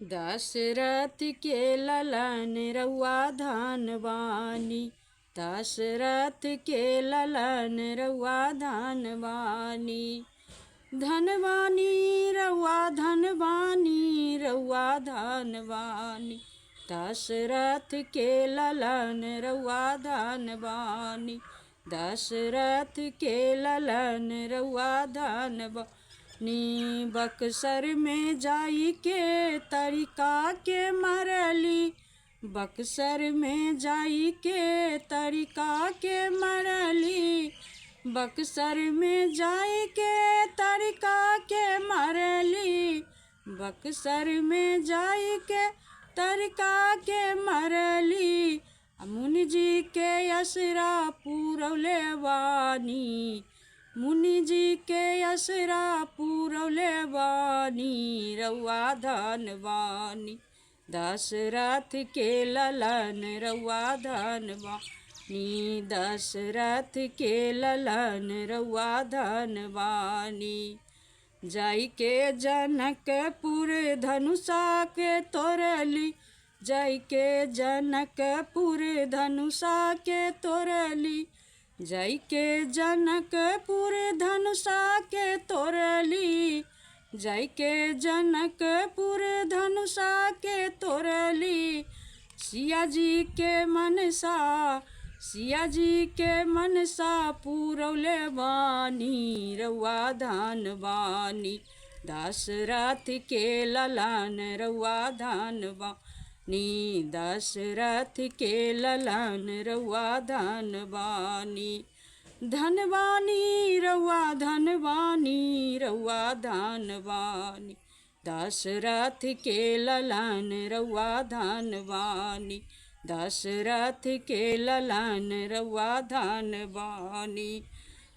दशरथ के ललन रउआ धनवानी, दशरथ के ललन रउआ धनवानी। धनवानी रउआ धनवानी रउआ धनवानी, दशरथ के ललन रउआ धनवानी, दशरथ के ललन रउआ धनवानी। बक्सर में जाई के तरिका के मरली, बक्सर में जाई के तरिका के मरली, बक्सर में जाई के तरिका के मरली, बक्सर में जाई के तरिका के मरली। मुनि जी के असरा पूरौले वानी, मुनि जी के असरा पूरौले वानी, रउआ धनवानी, दशरथ के ललन रउआ धनवानी, दशरथ के ललन रउआ धनवानी। जाई के जनकपुर धनुषा के तोरली, जाई के जनकपुर धनुषा के तोरली, जाई के जनकपुर धनुषा के तोरली, जाई के जनकपुर धनुषा के तोरली। सिया जी के मनसा, सिया जी के मनसा पूरौले वानी, रउआ धनवानी, दशरथ के ललन रउआ धनवानी, दशरथ के ललन रउआ धनवानी। धनवानी रउआ धनवानी रउआ धनवानी, दशरथ के ललन रउआ धनवानी, दशरथ के ललन रउआ धनवानी।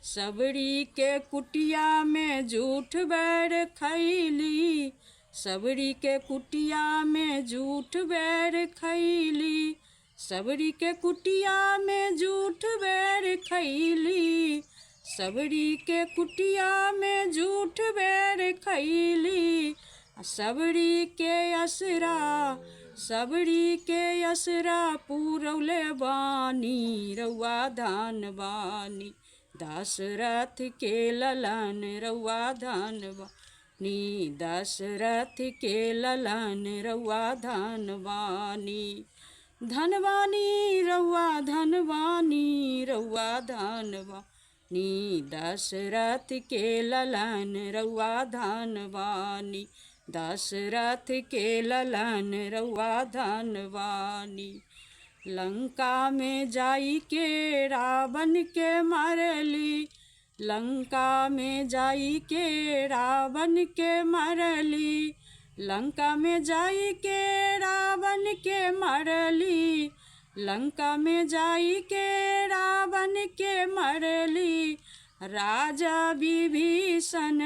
सबरी के कुटिया में झूठ बैर खैली, सबरी के कुटिया में झूठ बैर खैली, सबरी के कुटिया में झूठ बैर खैली, सबरी के कुटिया में झूठ बैर खैली। सबरी के असरा, सबरी के असरा पूरौले वानी, रउआ धनवानी, दशरथ के ललन रउआ धनवानी, दशरथ के ललन रउआ धनवानी। धनवानी रउआ धनवानी रउआ धनवानी, दशरथ के ललन रउआ धनवानी, दशरथ के ललन रउआ धनवानी। लंका में जाई के रावण के मरली, लंका में जाई के रावण के मरली, लंका में जाई के रावण के मरली, लंका में जाई के रावण के मरली। राजा विभीषण,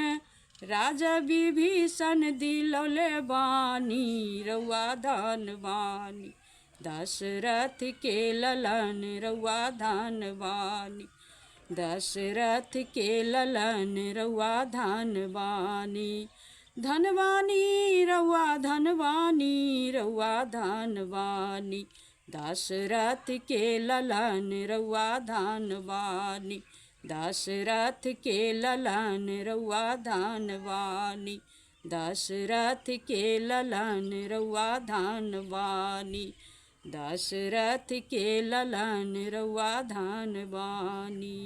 राजा विभीषण दिलौले वानी, रउआ धनवानी, दशरथ के ललन रउआ धनवानी, दशरथ के ललन रउआ धनवानी। धनवानी रउआ धनवानी रउआ धनवानी, दशरथ के ललन रउआ धनवानी, दशरथ के ललन रउआ धनवानी, दशरथ के ललन रउआ धनवानी, दशरथ के ललन रउआ धनवानी।